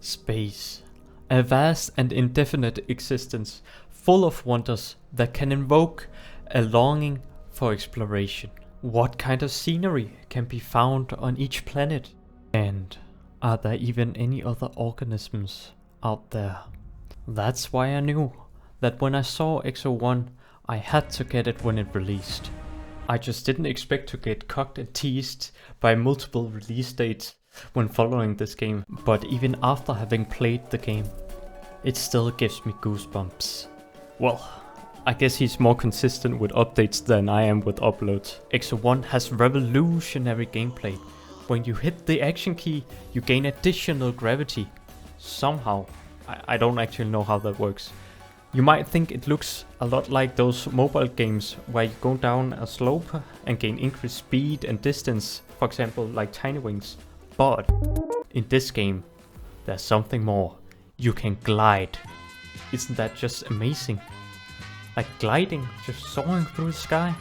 Space. A vast and indefinite existence, full of wonders that can invoke a longing for exploration. What kind of scenery can be found on each planet? And are there even any other organisms out there? That's why I knew that when I saw XO1, I had to get it when it released. I just didn't expect to get cocked and teased by multiple release dates when following this game, but even after having played the game, it still gives me goosebumps. Well, I guess he's more consistent with updates than I am with uploads. XO1 has revolutionary gameplay. When you hit the action key, you gain additional gravity. Somehow. I don't actually know how that works. You might think it looks a lot like those mobile games where you go down a slope and gain increased speed and distance, for example like Tiny Wings. But in this game, there's something more. You can glide. Isn't that just amazing? Like gliding, just soaring through the sky.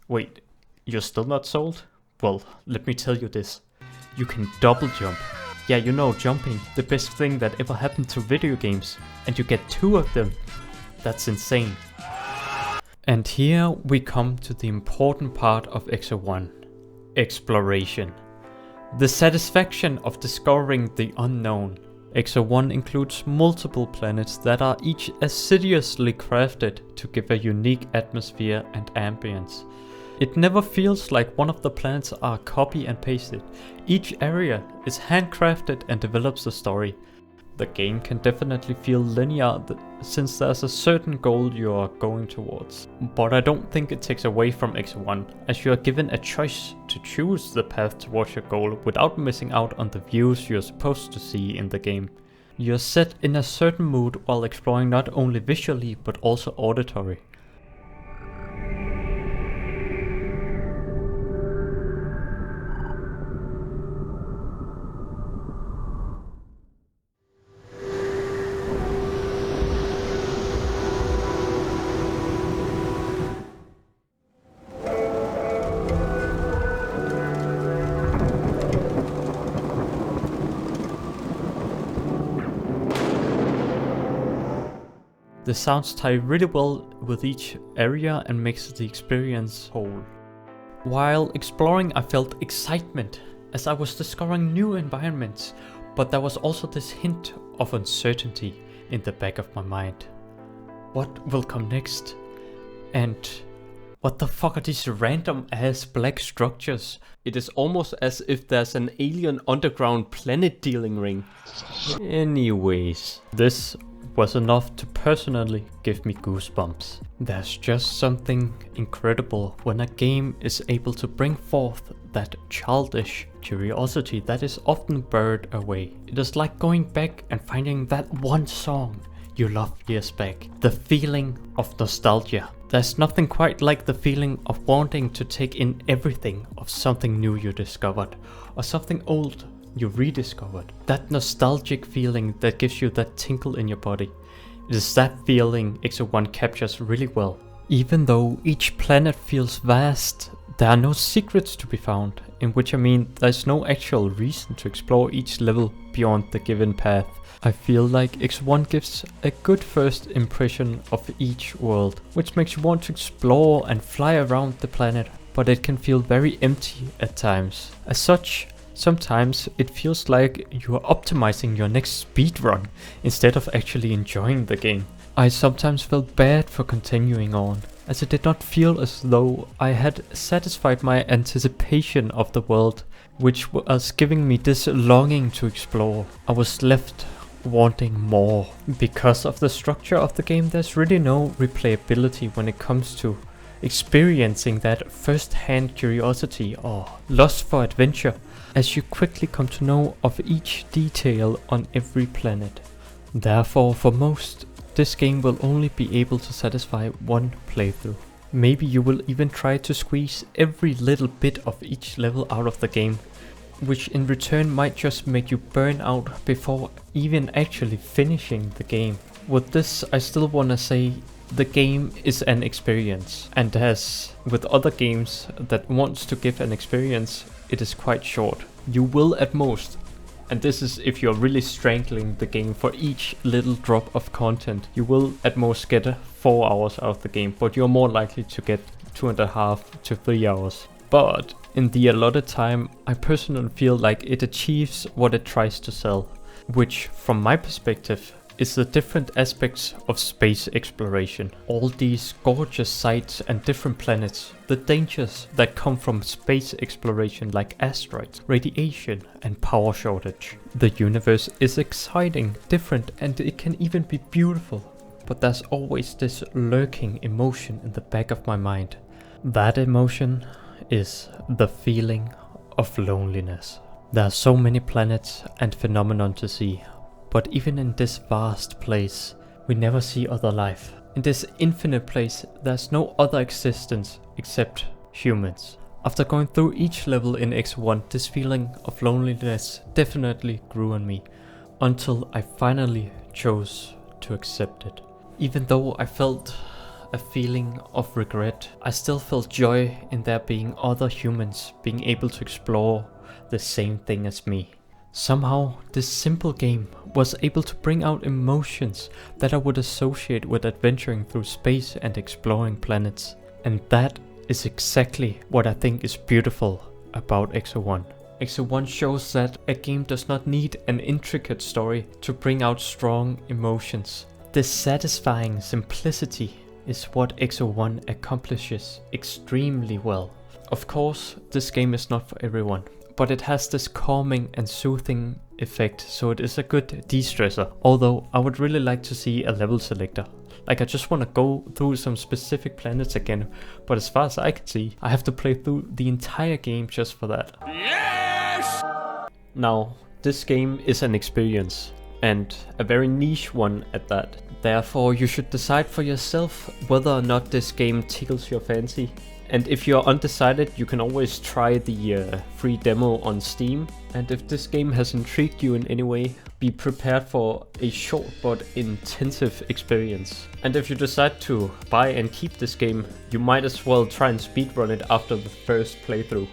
Wait, you're still not sold? Well, let me tell you this. You can double jump. Yeah, you know, jumping, the best thing that ever happened to video games. And you get 2 of them. That's insane. And here we come to the important part of XO1. Exploration. The satisfaction of discovering the unknown. XO1 includes multiple planets that are each assiduously crafted to give a unique atmosphere and ambience. It never feels like one of the planets are copy and pasted. Each area is handcrafted and develops a story. The game can definitely feel linear since there's a certain goal you are going towards. But I don't think it takes away from XO1, as you are given a choice to choose the path towards your goal without missing out on the views you're supposed to see in the game. You're set in a certain mood while exploring not only visually but also auditory. The sounds tie really well with each area and makes the experience whole. While exploring, I felt excitement as I was discovering new environments, but there was also this hint of uncertainty in the back of my mind. What will come next? And what the fuck are these random ass black structures? It is almost as if there's an alien underground planet dealing ring. Anyways, this was enough to personally give me goosebumps. There's just something incredible when a game is able to bring forth that childish curiosity that is often buried away. It is like going back and finding that one song you loved years back. The feeling of nostalgia. There's nothing quite like the feeling of wanting to take in everything of something new you discovered, or something old you rediscovered. That nostalgic feeling that gives you that tinkle in your body. It is that feeling XO1 captures really well. Even though each planet feels vast, there are no secrets to be found, in which I mean there's no actual reason to explore each level beyond the given path. I feel like XO1 gives a good first impression of each world, which makes you want to explore and fly around the planet, but it can feel very empty at times. As such, sometimes it feels like you are optimizing your next speedrun instead of actually enjoying the game. I sometimes felt bad for continuing on, as it did not feel as though I had satisfied my anticipation of the world, which was giving me this longing to explore. I was left wanting more. Because of the structure of the game, there's really no replayability when it comes to experiencing that first-hand curiosity or lust for adventure, as you quickly come to know of each detail on every planet. Therefore, for most, this game will only be able to satisfy one playthrough. Maybe you will even try to squeeze every little bit of each level out of the game, which in return might just make you burn out before even actually finishing the game. With this, I still wanna say the game is an experience, and as with other games that wants to give an experience, it is quite short. You will at most, And this is if you're really strangling the game. For each little drop of content, you will at most get 4 hours out of the game, but you're more likely to get 2.5 to 3 hours. But in the allotted time, I personally feel like it achieves what it tries to sell, which from my perspective is the different aspects of space exploration. All these gorgeous sights and different planets, the dangers that come from space exploration like asteroids, radiation and power shortage. The universe is exciting, different, and it can even be beautiful. But there's always this lurking emotion in the back of my mind. That emotion is the feeling of loneliness. There are so many planets and phenomena to see. But even in this vast place, we never see other life. In this infinite place, there's no other existence except humans. After going through each level in X1, this feeling of loneliness definitely grew on me, until I finally chose to accept it. Even though I felt a feeling of regret, I still felt joy in there being other humans being able to explore the same thing as me. Somehow, this simple game was able to bring out emotions that I would associate with adventuring through space and exploring planets. And that is exactly what I think is beautiful about X01. X01 shows that a game does not need an intricate story to bring out strong emotions. This satisfying simplicity is what X01 accomplishes extremely well. Of course, this game is not for everyone, but it has this calming and soothing effect, so it is a good de-stressor. Although I would really like to see a level selector. Like, I just want to go through some specific planets again, but as far as I can see, I have to play through the entire game just for that. Yes! Now, this game is an experience, and a very niche one at that. Therefore, you should decide for yourself whether or not this game tickles your fancy. And if you're undecided, you can always try the free demo on Steam. And if this game has intrigued you in any way, be prepared for a short but intensive experience. And if you decide to buy and keep this game, you might as well try and speedrun it after the first playthrough.